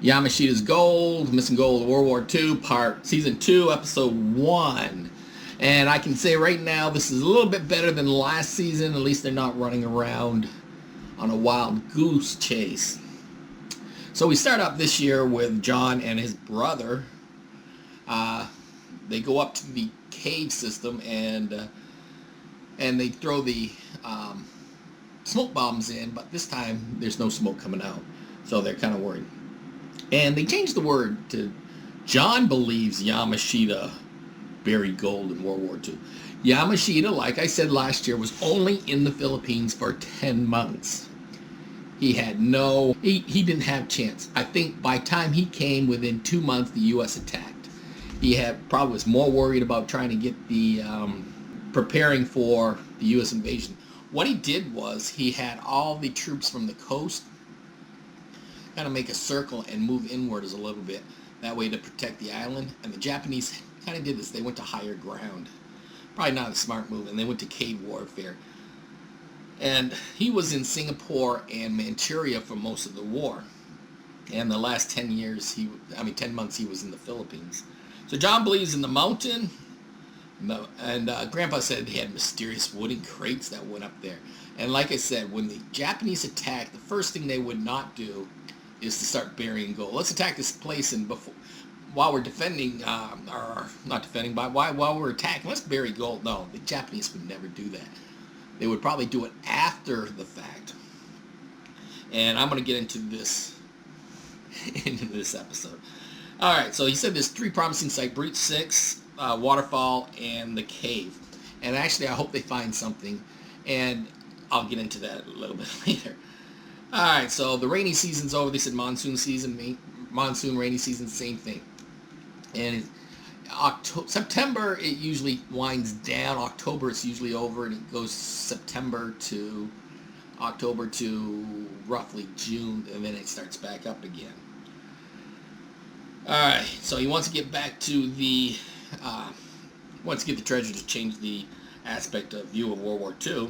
Yamashita's Gold, Missing Gold of World War II, Season 2, Episode 1. And I can say right now, this is a little bit better than last season. At least they're not running around on a wild goose chase. So we start up this year with John and his brother. They go up to the cave system and they throw the smoke bombs in, but this time there's no smoke coming out. So they're kind of worried. And they changed the word to John believes Yamashita buried gold in World War II. Yamashita, like I said last year, was only in the Philippines for 10 months. He didn't have chance. I think by the time he came, within 2 months, the U.S. attacked. He probably was more worried about trying to get the, preparing for the U.S. invasion. What he did was he had all the troops from the coast kind of make a circle and move inwards a little bit. That way to protect the island. And the Japanese kind of did this. They went to higher ground. Probably not a smart move. And they went to cave warfare. And he was in Singapore and Manchuria for most of the war. And the last 10 months he was in the Philippines. So John believes in the mountain. And Grandpa said he had mysterious wooden crates that went up there. And like I said, when the Japanese attacked, the first thing they would not do is to start burying gold. Let's attack this place, and while we're defending, or not defending, but while we're attacking, let's bury gold. No, the Japanese would never do that. They would probably do it after the fact. And I'm going to get into this episode. All right, so he said there's 3 promising sites: Breach 6, Waterfall, and the cave. And actually, I hope they find something, and I'll get into that a little bit later. All right, so the rainy season's over. They said monsoon season, rainy season, same thing. And September, it usually winds down. October, it's usually over, and it goes September to October to roughly June, and then it starts back up again. All right, so he wants to get back to the, wants to get the treasure to change the aspect of view of World War II.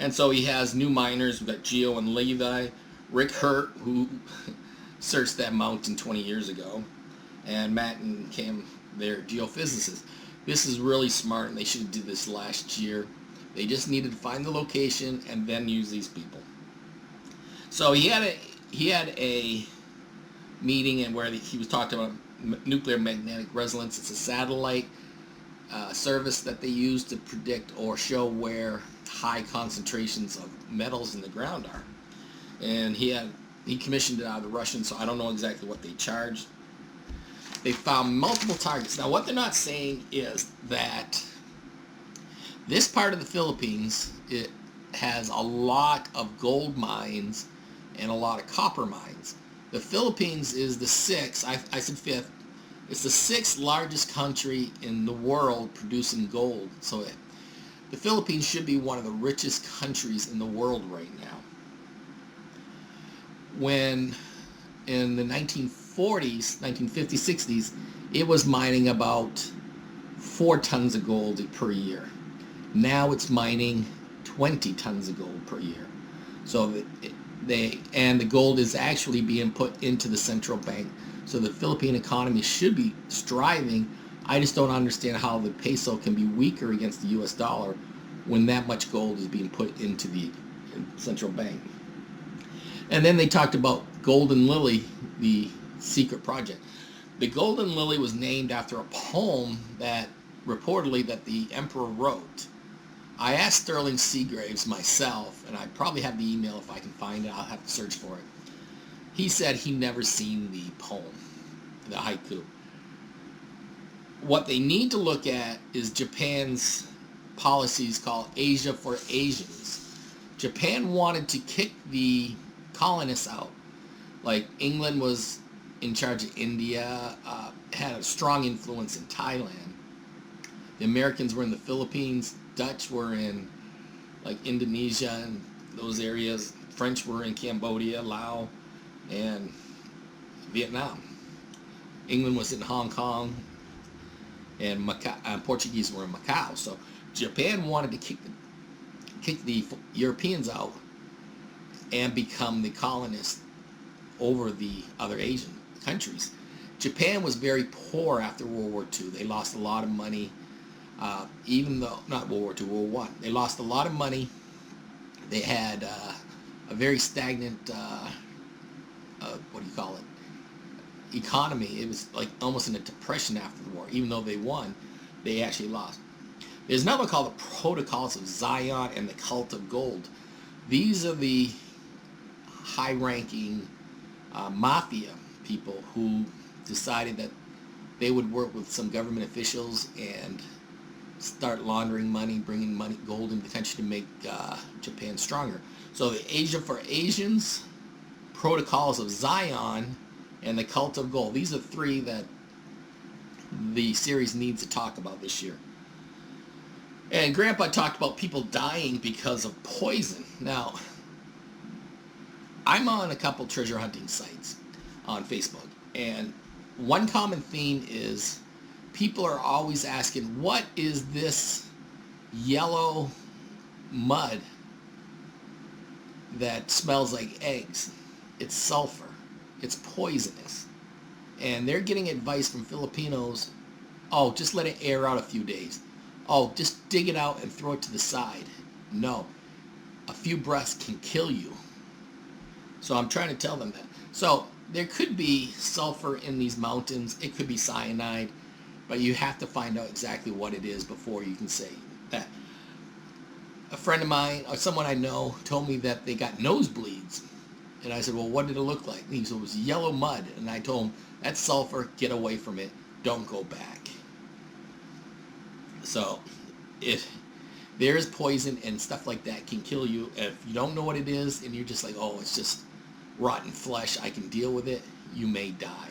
And so he has new miners. We've got Geo and Levi, Rick Hurt, who searched that mountain 20 years ago, and Matt and Cam, they're geophysicists. This is really smart, and they should have did this last year. They just needed to find the location and then use these people. So he had a meeting and where he was talking about nuclear magnetic resonance. It's a satellite service that they use to predict or show where high concentrations of metals in the ground are. And he commissioned it out of the Russians, so I don't know exactly what they charged. They found multiple targets. Now, what they're not saying is that this part of the Philippines, it has a lot of gold mines and a lot of copper mines. The Philippines is the 6th, I said 5th, it's the 6th largest country in the world producing gold. So the Philippines should be one of the richest countries in the world right now. When in the 1940s, 1950s, 60s, it was mining about 4 tons of gold per year. Now it's mining 20 tons of gold per year. So the gold is actually being put into the central bank. So the Philippine economy should be striving. I just don't understand how the peso can be weaker against the U.S. dollar when that much gold is being put into the central bank. And then they talked about Golden Lily, the secret project. The Golden Lily was named after a poem that reportedly that the emperor wrote. I asked Sterling Seagraves myself, and I probably have the email if I can find it. I'll have to search for it. He said he never seen the poem, the haiku. What they need to look at is Japan's policies called Asia for Asians. Japan wanted to kick the colonists out. Like England was in charge of India, had a strong influence in Thailand. The Americans were in the Philippines. Dutch were in like Indonesia and those areas. French were in Cambodia, Laos, and Vietnam. England was in Hong Kong, and Portuguese were in Macau. So Japan wanted to kick the Europeans out and become the colonists over the other Asian countries. Japan was very poor after World War II. They lost a lot of money, even though, not World War II, World War I. They lost a lot of money. They had a very stagnant, what do you call it, economy. It was like almost in a depression after the war. Even though they won, they actually lost. There's another one called the Protocols of Zion and the Cult of Gold. These are the high-ranking mafia people who decided that they would work with some government officials and start laundering money, bringing money, gold into the country to make Japan stronger. So the Asia for Asians, Protocols of Zion, and the Cult of Gold. These are three that the series needs to talk about this year. And Grandpa talked about people dying because of poison. Now, I'm on a couple treasure hunting sites on Facebook, and one common theme is people are always asking, what is this yellow mud that smells like eggs? It's sulfur. It's poisonous. And they're getting advice from Filipinos, oh, just let it air out a few days. Oh, just dig it out and throw it to the side. No. A few breaths can kill you. So I'm trying to tell them that. So there could be sulfur in these mountains. It could be cyanide. But you have to find out exactly what it is before you can say that. A friend of mine, or someone I know, told me that they got nosebleeds. And I said, well, what did it look like? And he said, it was yellow mud. And I told him, that's sulfur. Get away from it. Don't go back. So if there is poison and stuff like that can kill you. If you don't know what it is and you're just like, oh, it's just rotten flesh, I can deal with it, you may die.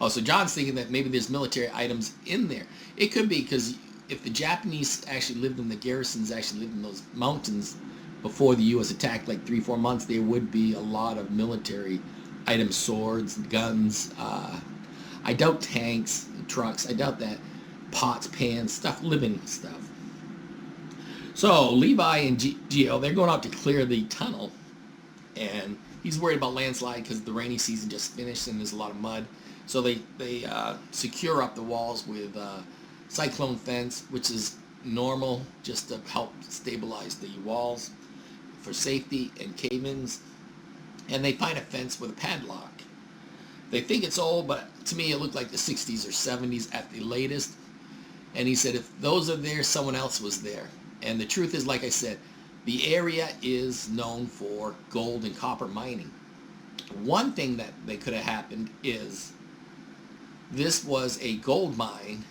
So John's thinking that maybe there's military items in there. It could be, because if the Japanese actually lived in the garrisons, actually lived in those mountains before the U.S. attacked, like 3-4 months, there would be a lot of military items, swords, guns. I doubt tanks, trucks. I doubt that. Pots, pans, stuff, living stuff. So Levi and Geo, they're going out to clear the tunnel, and he's worried about landslide because the rainy season just finished and there's a lot of mud. So they secure up the walls with cyclone fence, which is normal, just to help stabilize the walls for safety and cave-ins. And they find a fence with a padlock. They think it's old, but to me it looked like the 60s or 70s at the latest. And he said if those are there, someone else was there. And the truth is, like I said, the area is known for gold and copper mining. One thing that they could have happened is this was a gold mine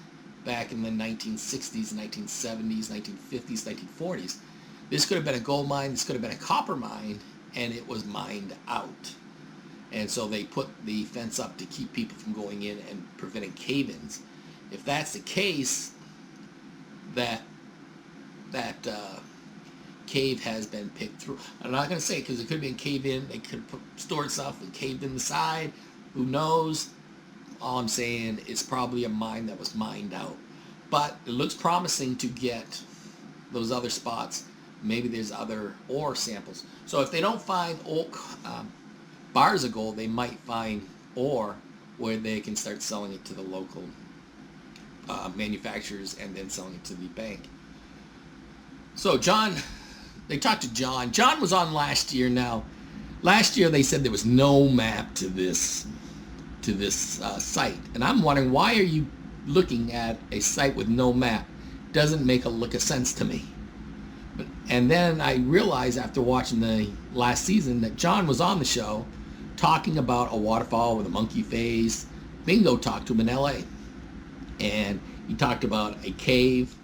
back in the 1960s, 1970s, 1950s, 1940s. This could have been a gold mine, this could have been a copper mine, and it was mined out. And so they put the fence up to keep people from going in and preventing cave-ins. If that's the case, that cave has been picked through. I'm not going to say, because it could have been cave-in. They could have stored stuff and caved in the side. Who knows? All I'm saying, it's probably a mine that was mined out. But it looks promising to get those other spots. Maybe there's other ore samples. So if they don't find bars of gold, they might find ore where they can start selling it to the local manufacturers and then selling it to the bank. So John, they talked to John. John was on last year. Now, last year they said there was no map to this site, and I'm wondering, why are you looking at a site with no map? Doesn't make a lick of sense to me. And then I realized after watching the last season that John was on the show talking about a waterfall with a monkey face. Bingo talked to him in LA, and he talked about a cave.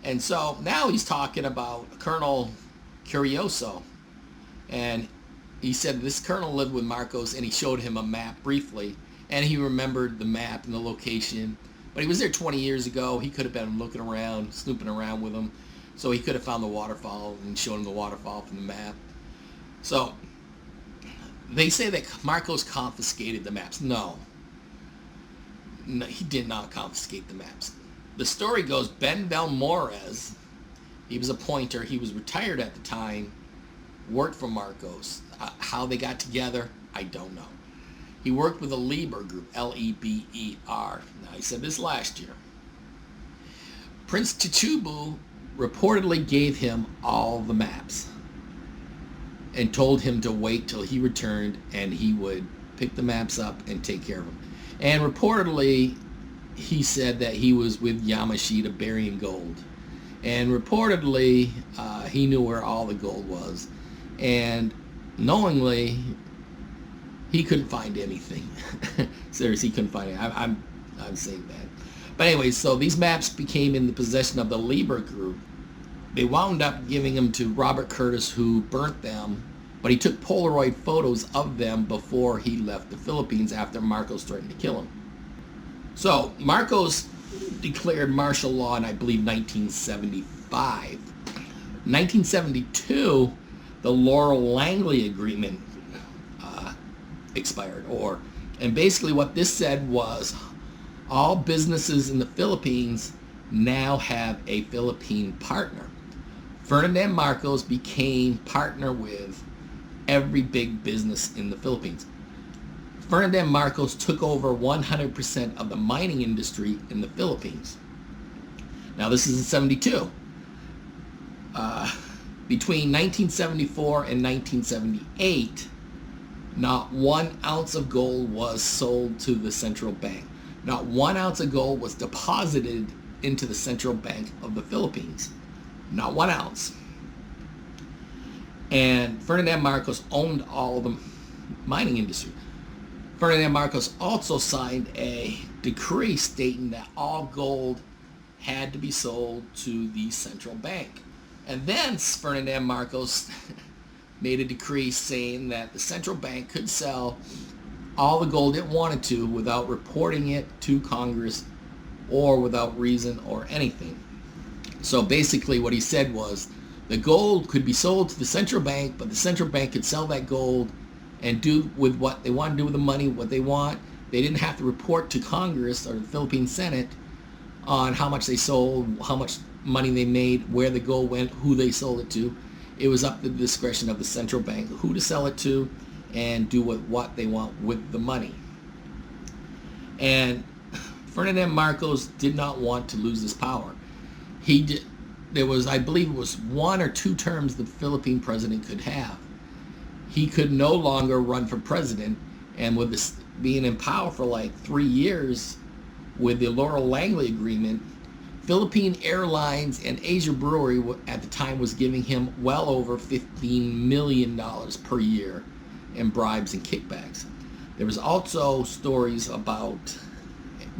And so now he's talking about Colonel Curioso, and he said this colonel lived with Marcos, and he showed him a map briefly, and he remembered the map and the location. But he was there 20 years ago. He could have been looking around, snooping around with him, so he could have found the waterfall and shown him the waterfall from the map. So they say that Marcos confiscated the maps. No, he did not confiscate the maps. The story goes, Ben Belmores, he was a pointer, he was retired at the time worked for Marcos. How they got together, I don't know. He worked with the Leber Group, L-E-B-E-R. Now, he said this last year. Prince Chichibu reportedly gave him all the maps and told him to wait till he returned and he would pick the maps up and take care of them. And reportedly, he said that he was with Yamashita burying gold. And reportedly, he knew where all the gold was. And knowingly, he couldn't find anything. Seriously, he couldn't find it. I'm saying that. But anyway, so these maps became in the possession of the Leber Group. They wound up giving them to Robert Curtis, who burnt them, but he took Polaroid photos of them before he left the Philippines after Marcos threatened to kill him. So Marcos declared martial law in, I believe, 1975. 1972, the Laurel Langley Agreement expired, and basically what this said was all businesses in the Philippines now have a Philippine partner. Ferdinand Marcos became partner with every big business in the Philippines. Ferdinand Marcos took over 100% of the mining industry in the Philippines. Now this is in 72. Between 1974 and 1978, not 1 ounce of gold was sold to the central bank. Not 1 ounce of gold was deposited into the central bank of the Philippines. Not 1 ounce. And Ferdinand Marcos owned all the mining industry. Ferdinand Marcos also signed a decree stating that all gold had to be sold to the central bank. And then Ferdinand Marcos made a decree saying that the central bank could sell all the gold it wanted to without reporting it to Congress or without reason or anything. So basically what he said was the gold could be sold to the central bank, but the central bank could sell that gold and do with what they want to do with the money, what they want. They didn't have to report to Congress or the Philippine Senate on how much they sold, how much money they made, where the gold went, who they sold it to. It was up to the discretion of the central bank who to sell it to and do with what they want with the money. And Ferdinand Marcos did not want to lose his power. There was, I believe it was 1 or 2 terms the Philippine president could have. He could no longer run for president, and with this being in power for like 3 years with the Laurel Langley Agreement, Philippine Airlines and Asia Brewery at the time was giving him well over $15 million per year in bribes and kickbacks. There was also stories about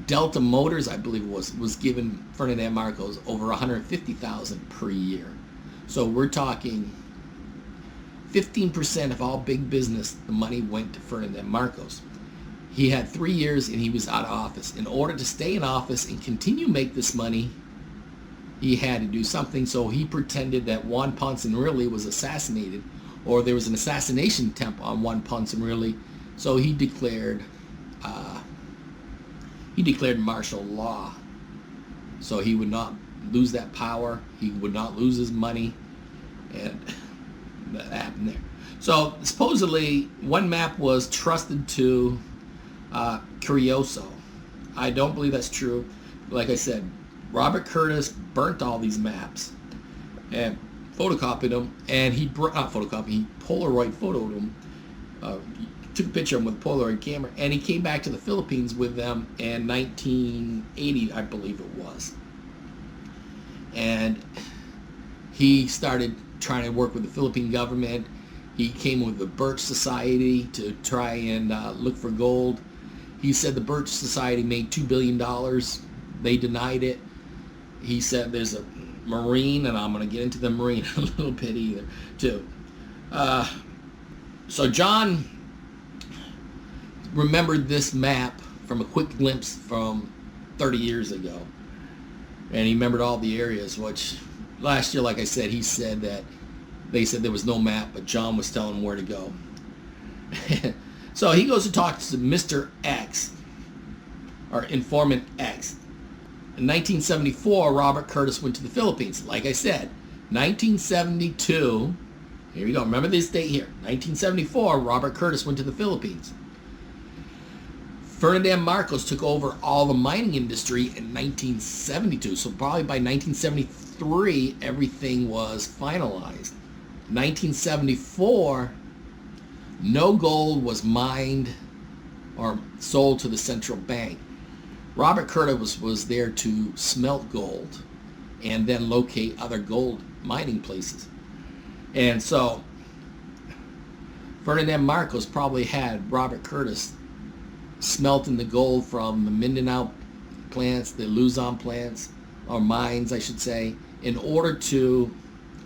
Delta Motors, I believe it was giving Ferdinand Marcos over $150,000 per year. So we're talking 15% of all big business, the money went to Ferdinand Marcos. He had 3 years and he was out of office. In order to stay in office and continue to make this money, he had to do something. So he pretended that Juan Ponce Enrile was assassinated, or there was an assassination attempt on Juan Ponce Enrile. So he declared martial law. So he would not lose that power. He would not lose his money, and that happened there. So supposedly one map was trusted to Curioso. I don't believe that's true. Like I said, Robert Curtis burnt all these maps and photocopied them, and he Polaroid photoed them, took a picture of them with a Polaroid camera, and he came back to the Philippines with them in 1980, I believe it was. And he started trying to work with the Philippine government. He came with the Birch Society to try and look for gold. He said the Birch Society made $2 billion. They denied it. He said there's a Marine, and I'm going to get into the Marine a little bit either, too. So John remembered this map from a quick glimpse from 30 years ago. And he remembered all the areas, which last year, like I said, he said that they said there was no map, but John was telling him where to go. So he goes to talk to Mr. X, or Informant X. In 1974, Robert Curtis went to the Philippines. Like I said, 1972, Here we go. Remember this date here. 1974, Robert Curtis went to the Philippines. Ferdinand Marcos took over all the mining industry in 1972. So probably by 1973, everything was finalized. 1974, no gold was mined or sold to the central bank. Robert Curtis was there to smelt gold and then locate other gold mining places. And so Ferdinand Marcos probably had Robert Curtis smelting the gold from the Mindanao plants, the Luzon plants, or mines, I should say, in order to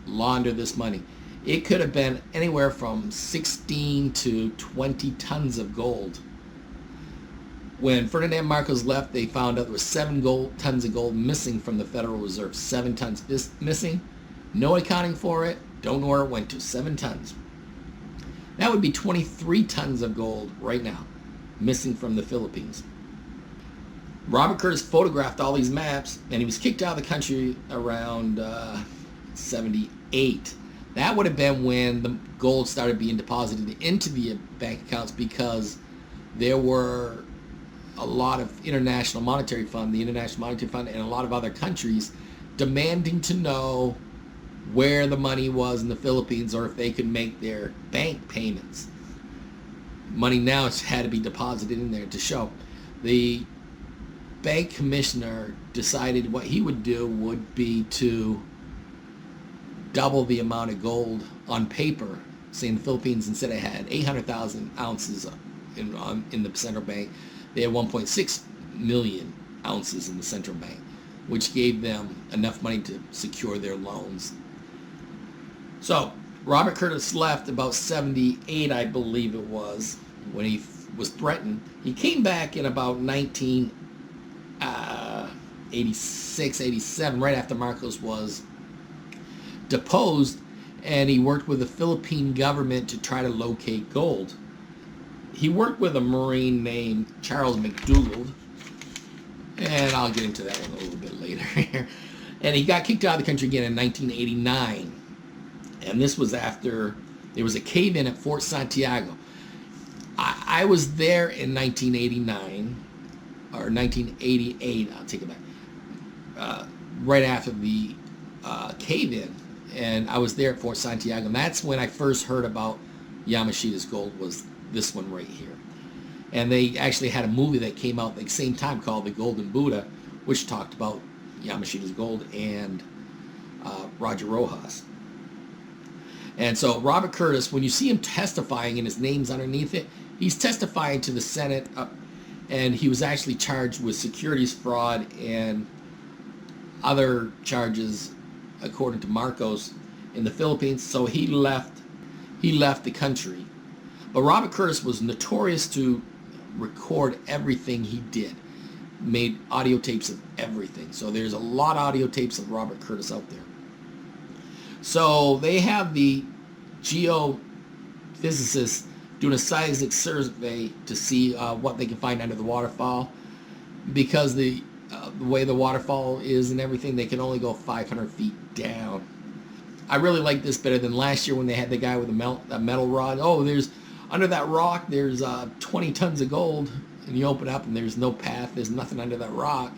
launder this money. It could have been anywhere from 16 to 20 tons of gold. When Ferdinand Marcos left, they found out there was 7 tons of gold missing from the Federal Reserve. 7 tons missing. No accounting for it. Don't know where it went to. 7 tons. That would be 23 tons of gold right now missing from the Philippines. Robert Curtis photographed all these maps, and he was kicked out of the country around 78. That would have been when the gold started being deposited into the bank accounts, because there were a lot of International Monetary Fund, the International Monetary Fund, and a lot of other countries demanding to know where the money was in the Philippines, or if they could make their bank payments. Money now had to be deposited in there to show. The bank commissioner decided what he would do would be to double the amount of gold on paper. Say in the Philippines, instead of had 800,000 ounces in the central bank, they had 1.6 million ounces in the central bank, which gave them enough money to secure their loans. So Robert Curtis left about 78, I believe it was, when he was threatened. He came back in about 1986, 87, right after Marcos was deposed, and he worked with the Philippine government to try to locate gold. He worked with a Marine named Charles McDougald, and I'll get into that one a little bit later here. And he got kicked out of the country again in 1989. And this was after there was a cave-in at Fort Santiago. I was there in 1989, or 1988, I'll take it back, right after the cave-in. And I was there at Fort Santiago. And that's when I first heard about Yamashita's gold, was this one right here. And they actually had a movie that came out at the same time called The Golden Buddha, which talked about Yamashita's gold and Roger Rojas. And so Robert Curtis, when you see him testifying and his name's underneath it, he's testifying to the Senate, and he was actually charged with securities fraud and other charges, according to Marcos, in the Philippines. So he left the country. But Robert Curtis was notorious to record everything he did, made audio tapes of everything. So there's a lot of audio tapes of Robert Curtis out there. So they have the geophysicists doing a seismic survey to see what they can find under the waterfall. Because the way the waterfall is and everything, they can only go 500 feet down. I really like this better than last year when they had the guy with a metal rod. Oh, there's under that rock, there's 20 tons of gold, and you open up and there's no path, there's nothing under that rock.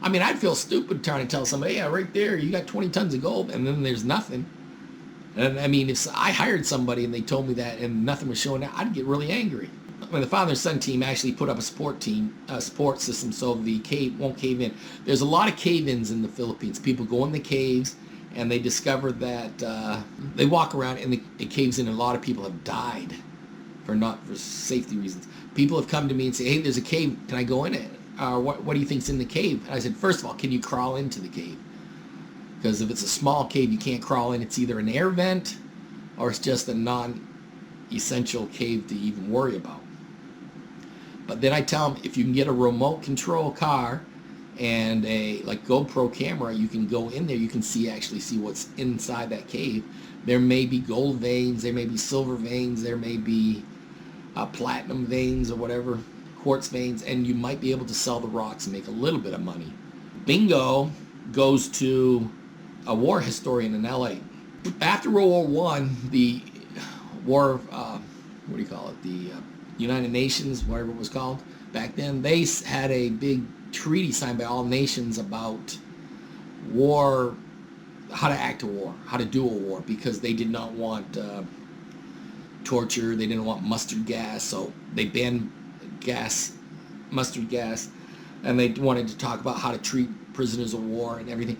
I mean, I'd feel stupid trying to tell somebody, yeah, right there, you got 20 tons of gold, and then there's nothing. And I mean, if I hired somebody and they told me that and nothing was showing up, I'd get really angry. When the father and son team actually put up a support system so the cave won't cave in. There's a lot of cave-ins in the Philippines. People go in the caves and they discover that they walk around and it caves in, and a lot of people have died for safety reasons. People have come to me and say, hey, there's a cave, can I go in it? What do you think's in the cave? And I said, first of all, can you crawl into the cave? Because if it's a small cave, you can't crawl in. It's either an air vent or it's just a non-essential cave to even worry about. But then I tell them, if you can get a remote control car and a GoPro camera, you can go in there. You can actually see what's inside that cave. There may be gold veins, there may be silver veins, there may be platinum veins or whatever, quartz veins, and you might be able to sell the rocks and make a little bit of money. Bingo goes to a war historian in LA. After World War One, the war, what do you call it? The United Nations, whatever it was called back then, they had a big treaty signed by all nations about war, how to act a war, how to do a war, because they did not want torture, they didn't want mustard gas, so they banned mustard gas, and they wanted to talk about how to treat prisoners of war and everything.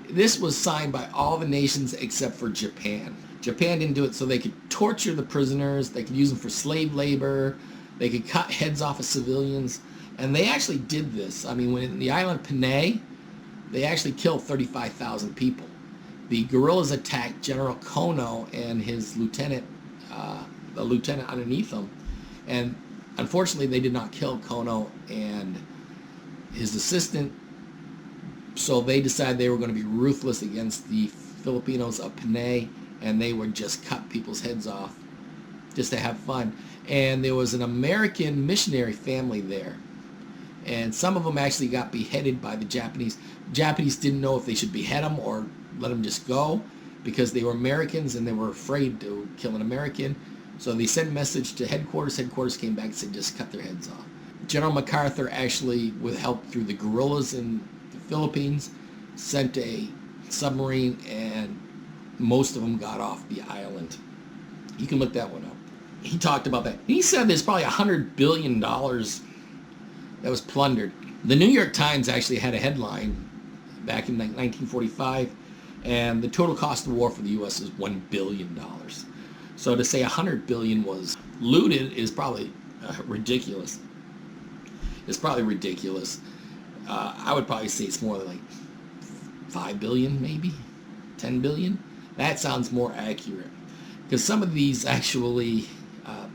This was signed by all the nations except for Japan. Japan didn't do it, so they could torture the prisoners, they could use them for slave labor, they could cut heads off of civilians, and they actually did this. I mean, when in the island of Panay, they actually killed 35,000 people. The guerrillas attacked General Kono and his lieutenant, the lieutenant underneath him, and unfortunately they did not kill Kono and his assistant, so they decided they were going to be ruthless against the Filipinos of Panay, and they would just cut people's heads off just to have fun. And there was an American missionary family there, and some of them actually got beheaded by the Japanese. Japanese didn't know if they should behead them or let them just go, because they were Americans and they were afraid to kill an American. So they sent a message to headquarters. Headquarters came back and said just cut their heads off. General MacArthur actually, with help through the guerrillas in the Philippines, sent a submarine, and most of them got off the island. You can look that one up. He talked about that. He said there's probably $100 billion that was plundered. The New York Times actually had a headline back in 1945, and the total cost of war for the U.S. is $1 billion. So to say $100 billion was looted is probably ridiculous. It's probably ridiculous. I would probably say it's more like 5 billion, maybe 10 billion. That sounds more accurate, because some of these actually,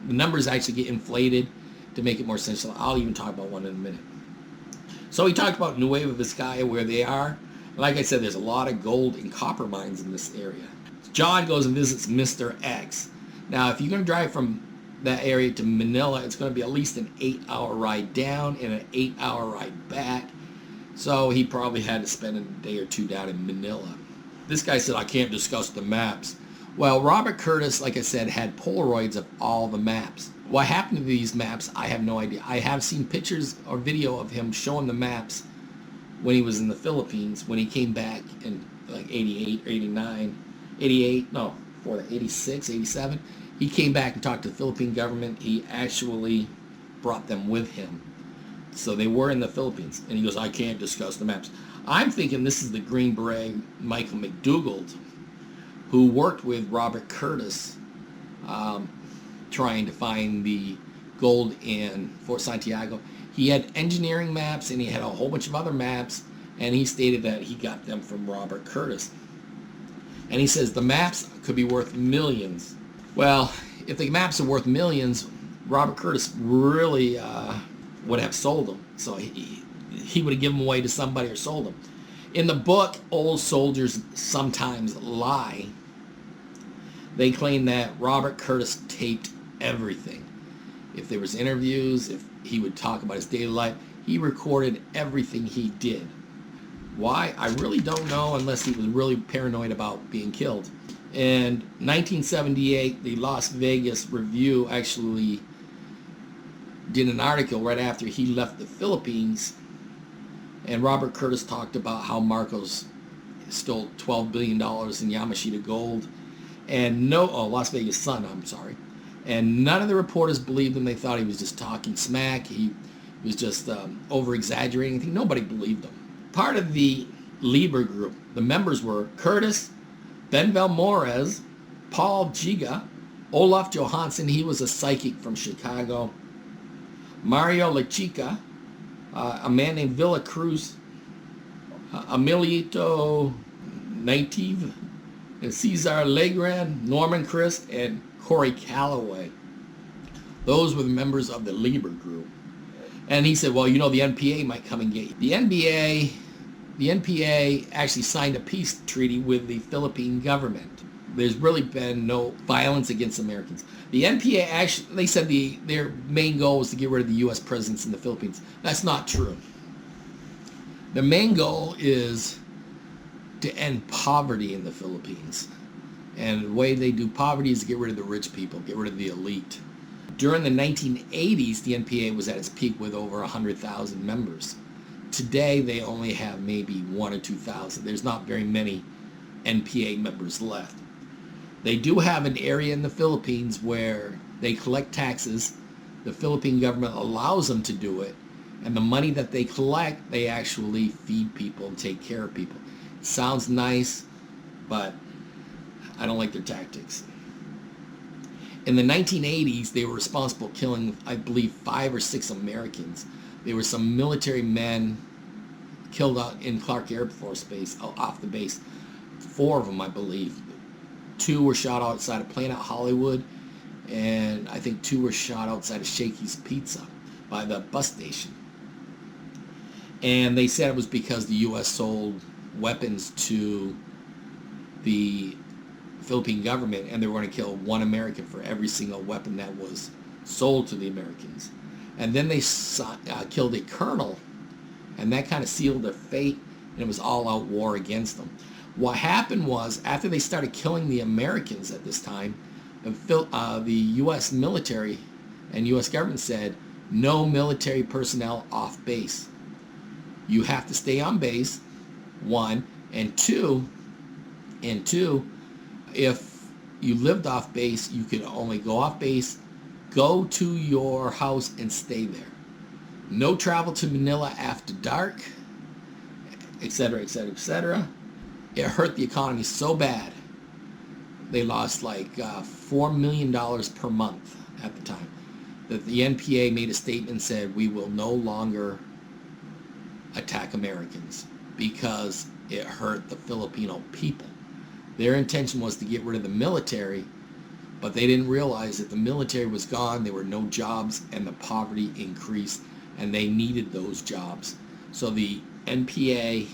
the numbers actually get inflated to make it more sensible. I'll even talk about one in a minute. So he talked about Nueva Vizcaya, where they are. Like I said, there's a lot of gold and copper mines in this area. John goes and visits Mr. X. Now, if you're going to drive from that area to Manila, it's going to be at least an 8-hour ride down and an 8-hour ride back. So he probably had to spend a day or two down in Manila. This guy said, I can't discuss the maps. Well, Robert Curtis, like I said, had Polaroids of all the maps. What happened to these maps, I have no idea. I have seen pictures or video of him showing the maps when he was in the Philippines, when he came back in like 88, 89, 88, no, before that, 86, 87. He came back and talked to the Philippine government. He actually brought them with him. So they were in the Philippines. And he goes, I can't discuss the maps. I'm thinking this is the Green Beret Michael McDougald, who worked with Robert Curtis trying to find the gold in Fort Santiago. He had engineering maps, and he had a whole bunch of other maps, and he stated that he got them from Robert Curtis. And he says the maps could be worth millions. Well, if the maps are worth millions, Robert Curtis really would have sold them. So he would have given them away to somebody or sold them. In the book, Old Soldiers Sometimes Lie, they claim that Robert Curtis taped everything. If there was interviews, if he would talk about his daily life, he recorded everything he did. Why? I really don't know, unless he was really paranoid about being killed. In 1978, the Las Vegas Review actually did an article right after he left the Philippines, and Robert Curtis talked about how Marcos stole $12 billion in Yamashita gold, and Las Vegas Sun, I'm sorry. And none of the reporters believed him. They thought he was just talking smack. He was just over-exaggerating anything. Nobody believed him. Part of the Lieber group, the members were Curtis, Ben Valmores, Paul Giga, Olaf Johansson, he was a psychic from Chicago, Mario La Chica, a man named Villa Cruz, Emilito Native, and Cesar Legrand, Norman Christ, and Corey Calloway. Those were the members of the Lieber group. And he said, well, the NPA might come and get you. The NPA actually signed a peace treaty with the Philippine government. There's really been no violence against Americans. The NPA actually, they said their main goal was to get rid of the U.S. presence in the Philippines. That's not true. The main goal is to end poverty in the Philippines. And the way they do poverty is to get rid of the rich people, get rid of the elite. During the 1980s, the NPA was at its peak with over 100,000 members. Today, they only have maybe 1 or 2,000. There's not very many NPA members left. They do have an area in the Philippines where they collect taxes. The Philippine government allows them to do it. And the money that they collect, they actually feed people and take care of people. It sounds nice, but I don't like their tactics. In the 1980s, they were responsible for killing, I believe, 5 or 6 Americans. There were some military men killed out in Clark Air Force Base, off the base. 4 of them, I believe. 2 were shot outside of Planet Hollywood, and I think 2 were shot outside of Shakey's Pizza by the bus station. And they said it was because the U.S. sold weapons to the Philippine government, and they were going to kill 1 American for every single weapon that was sold to the Americans. And then they killed a colonel, and that kind of sealed their fate, and it was all-out war against them. What happened was, after they started killing the Americans at this time, the U.S. military and U.S. government said, no military personnel off base. You have to stay on base, 1, and 2, if you lived off base, you could only go off base, go to your house, and stay there. No travel to Manila after dark, etc., etc., etc. It hurt the economy so bad, they lost like $4 million per month at the time, that the NPA made a statement and said, we will no longer attack Americans because it hurt the Filipino people. Their intention was to get rid of the military, but they didn't realize that the military was gone, there were no jobs, and the poverty increased, and they needed those jobs. So the NPA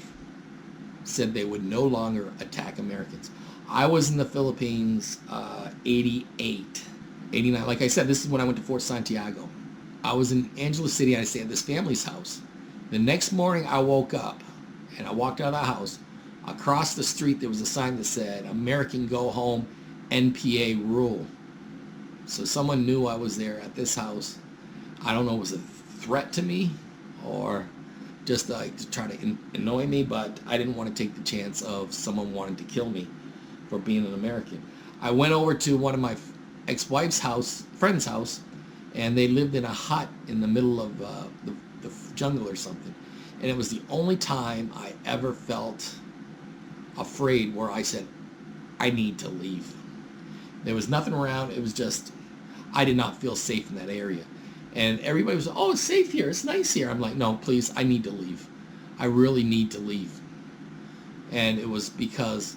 said they would no longer attack Americans. I was in the Philippines 88, 89. Like I said, this is when I went to Fort Santiago. I was in Angeles City, and I stayed at this family's house. The next morning I woke up, and I walked out of the house. Across the street there was a sign that said, American go home, NPA rule. So someone knew I was there at this house. I don't know if it was a threat to me or just like to try to annoy me, but I didn't want to take the chance of someone wanting to kill me for being an American. I went over to one of my ex-wife's friend's house, and they lived in a hut in the middle of the jungle or something. And it was the only time I ever felt afraid where I said, I need to leave. There was nothing around. It was just, I did not feel safe in that area. And everybody was, oh, it's safe here. It's nice here. I'm like, no, please, I need to leave. I really need to leave. And it was because,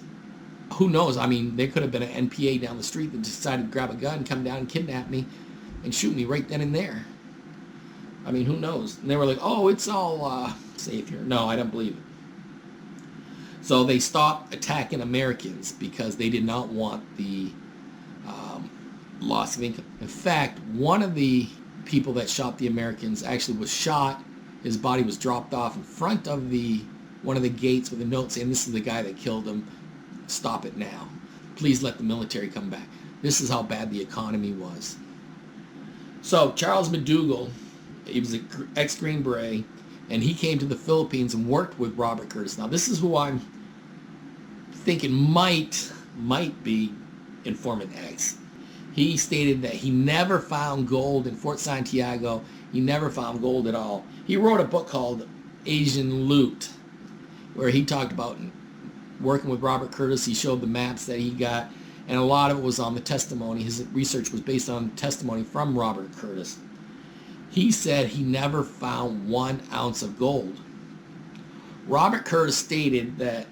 who knows? I mean, there could have been an NPA down the street that decided to grab a gun, come down and kidnap me and shoot me right then and there. I mean, who knows? And they were like, oh, it's all safe here. No, I don't believe it. So they stopped attacking Americans because they did not want the loss of income. In fact, one of the people that shot the Americans actually was shot. His body was dropped off in front of one of the gates with a note saying, this is the guy that killed him. Stop it now. Please let the military come back. This is how bad the economy was. So Charles McDougall, he was an ex-Green Beret, and he came to the Philippines and worked with Robert Curtis. Now this is who I'm thinking might be Informant X. He stated that he never found gold in Fort Santiago. He never found gold at all. He wrote a book called Asian Loot, where he talked about working with Robert Curtis. He showed the maps that he got, and a lot of it was on the testimony. His research was based on testimony from Robert Curtis. He said he never found 1 ounce of gold. Robert Curtis stated that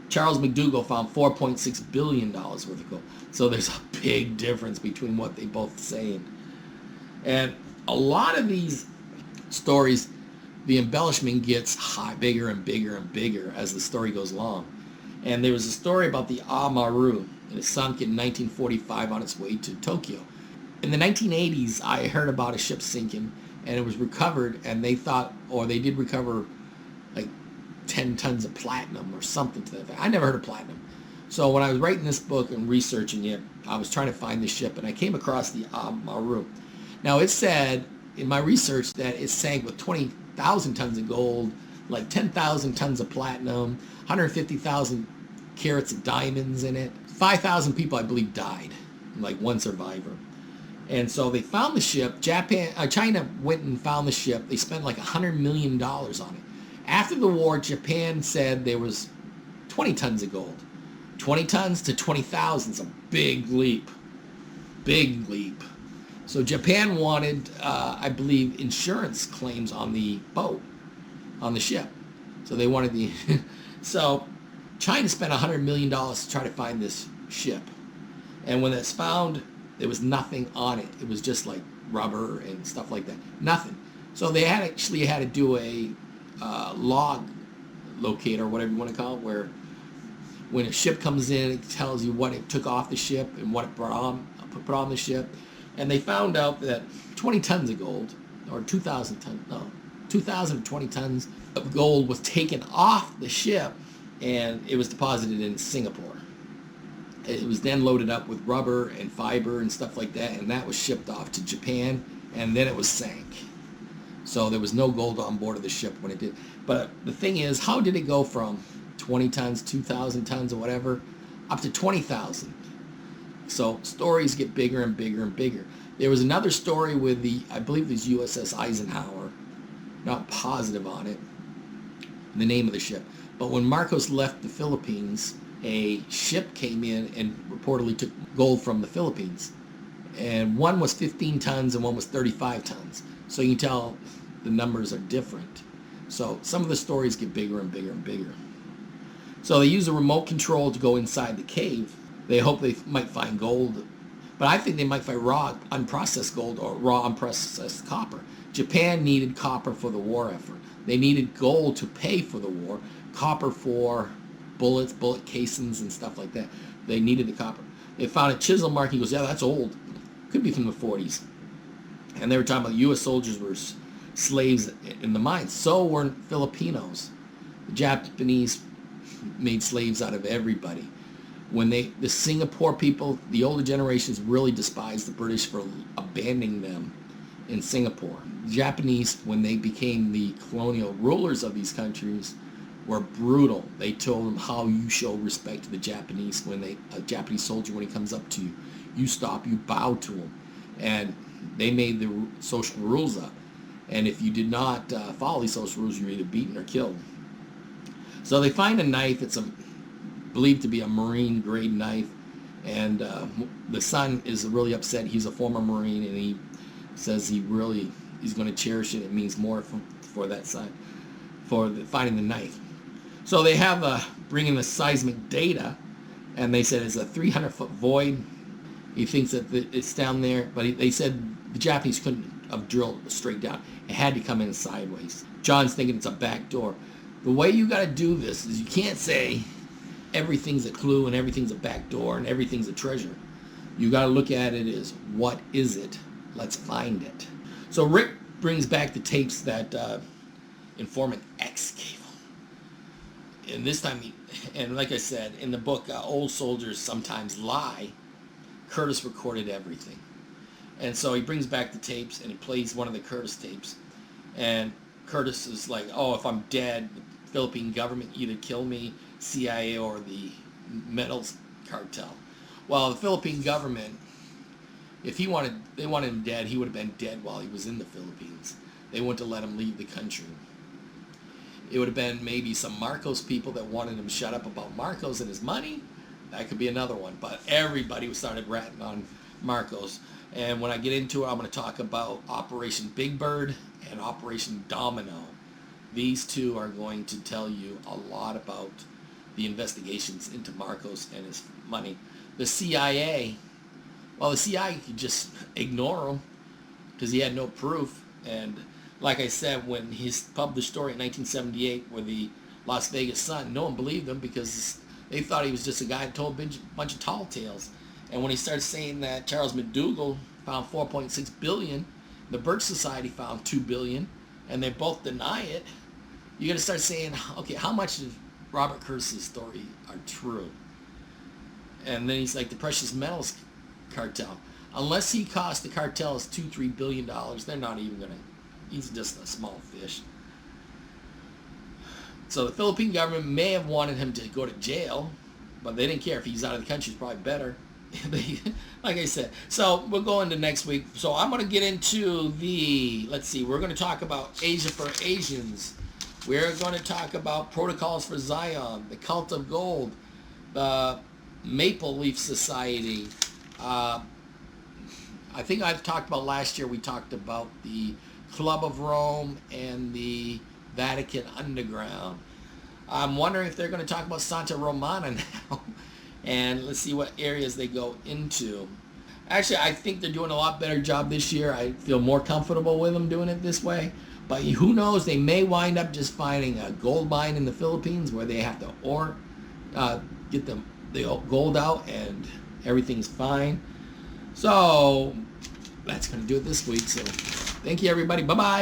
Charles McDougall found $4.6 billion worth of gold. So there's a big difference between what they both saying. And a lot of these stories, the embellishment gets bigger and bigger and bigger as the story goes along. And there was a story about the Maru. It sunk in 1945 on its way to Tokyo. In the 1980s, I heard about a ship sinking, and it was recovered, and they thought, or they did recover like 10 tons of platinum or something to that effect. I never heard of platinum. So when I was writing this book and researching it, I was trying to find the ship, and I came across the Maru. Now it said in my research that it sank with 20,000 tons of gold, like 10,000 tons of platinum, 150,000 carats of diamonds in it. 5,000 people, I believe, died, like one survivor. And so they found the ship. China went and found the ship. They spent like $100 million on it. After the war, Japan said there was 20 tons of gold. 20 tons to 20,000 is a big leap. Big leap. So Japan wanted, I believe, insurance claims on the boat, on the ship. So they wanted the... So China spent $100 million to try to find this ship. And when it's found, there was nothing on it. It was just like rubber and stuff like that. Nothing. So they actually had to do a log locator, whatever you want to call it, where when a ship comes in, it tells you what it took off the ship and what it put on the ship. And they found out that 20 tons of gold, or 2,000 tons, no, 2,020 tons of gold was taken off the ship, and it was deposited in Singapore. It was then loaded up with rubber and fiber and stuff like that, and that was shipped off to Japan, and then it was sank. So there was no gold on board of the ship when it did. But the thing is, how did it go from 20 tons, 2,000 tons or whatever, up to 20,000? So stories get bigger and bigger and bigger. There was another story with I believe it was USS Eisenhower, not positive on it, the name of the ship. But when Marcos left the Philippines, a ship came in and reportedly took gold from the Philippines. And one was 15 tons and one was 35 tons. So you can tell the numbers are different. So some of the stories get bigger and bigger and bigger. So they use a remote control to go inside the cave. They hope they might find gold. But I think they might find raw unprocessed gold or raw unprocessed copper. Japan needed copper for the war effort. They needed gold to pay for the war, copper for bullets, bullet casings, and stuff like that. They needed the copper. They found a chisel mark. He goes, yeah, that's old. Could be from the 40s. And they were talking about U.S. soldiers were slaves in the mines. So were Filipinos. The Japanese made slaves out of everybody. When the Singapore people, the older generations really despised the British for abandoning them in Singapore. The Japanese, when they became the colonial rulers of these countries, were brutal. They told them how you show respect to the Japanese. When a Japanese soldier, when he comes up to you, you stop, you bow to him. And they made the social rules up. And if you did not follow these social rules, you were either beaten or killed. So they find a knife. It's believed to be a Marine grade knife. And the son is really upset. He's a former Marine, and he says he's going to cherish it. It means more for that son, for finding the knife. So they have bringing the seismic data, and they said it's a 300-foot void. He thinks that it's down there, but they said the Japanese couldn't have drilled straight down. It had to come in sideways. John's thinking it's a back door. The way you got to do this is you can't say everything's a clue and everything's a back door and everything's a treasure. You got to look at it as, what is it? Let's find it. So Rick brings back the tapes that Informant X gave him. And this time, and like I said, in the book, Old Soldiers Sometimes Lie, Curtis recorded everything. And so he brings back the tapes and he plays one of the Curtis tapes. And Curtis is like, oh, if I'm dead, the Philippine government either kill me, CIA, or the metals cartel. Well, the Philippine government, if they wanted him dead, he would have been dead while he was in the Philippines. They wouldn't have let him leave the country. It would have been maybe some Marcos people that wanted him shut up about Marcos and his money. That could be another one. But everybody started ratting on Marcos. And when I get into it, I'm going to talk about Operation Big Bird and Operation Domino. These two are going to tell you a lot about the investigations into Marcos and his money. The CIA, well, the CIA could just ignore him because he had no proof. And like I said, when he published a story in 1978 with the Las Vegas Sun, no one believed him because they thought he was just a guy who told a bunch of tall tales. And when he started saying that Charles McDougall found 4.6 billion, the Birch Society found 2 billion, and they both deny it, you got to start saying, okay, how much of Robert Curtis's story are true? And then he's like the precious metals cartel. Unless he cost the cartels $2-3 billion, they're not even gonna. He's just a small fish. So the Philippine government may have wanted him to go to jail, but they didn't care. If he's out of the country, it's probably better. Like I said. So we'll go into next week. So I'm going to get into the, let's see, we're going to talk about Asia for Asians. We're going to talk about Protocols for Zion, the Cult of Gold, the Maple Leaf Society. I think I've talked about last year, we talked about the Club of Rome and the Vatican Underground. I'm wondering if they're going to talk about Santa Romana now. And let's see what areas they go into. Actually, I think they're doing a lot better job this year. I feel more comfortable with them doing it this way. But who knows, they may wind up just finding a gold mine in the Philippines where they have to get the gold out and everything's fine. So that's going to do it this week. So thank you, everybody. Bye-bye.